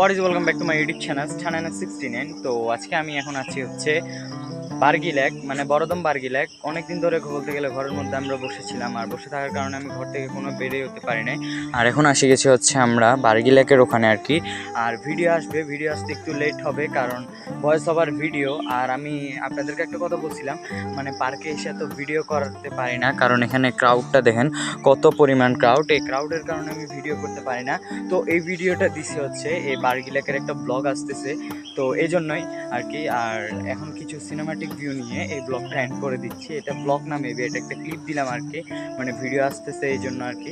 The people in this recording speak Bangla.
What is welcome back to my YouTube channel channel 69। তো আজকে আমি এখন আছি হচ্ছে বার্গি লেক, মানে বড়দম বার্গি লেক। অনেকদিন ধরে বলতে গেলে ঘরের মধ্যে আমরা বসেছিলাম, আর বসে থাকার কারণে আমি ঘর থেকে কোনো বেরিয়ে হতে পারি নাই। আর এখন আসে গেছি হচ্ছে আমরা বার্গি লেকের ওখানে আর কি। আর ভিডিও আসবে, ভিডিও আসতে একটু লেট হবে কারণ ভয়েস ওভার ভিডিও। আর আমি আপনাদেরকে একটা কথা বলছিলাম, মানে পার্কে এসে তো ভিডিও করতে পারি না কারণ এখানে ক্রাউডটা দেখেন কত পরিমাণ ক্রাউড। এই ক্রাউডের কারণে আমি ভিডিও করতে পারি না। তো এই ভিডিওটা দিছে হচ্ছে এই বার্গি লেকের একটা ব্লগ আসতেছে, তো এই জন্যই আর কি। আর এখন কিছু সিনেমাটিক ভিউ নিয়ে এই ব্লগটা এন্ড করে দিচ্ছি। এটা ব্লগ না, মেবি এটা একটা ক্লিপ দিলাম আর কি, মানে ভিডিও আসতেছে এই জন্য আর কি।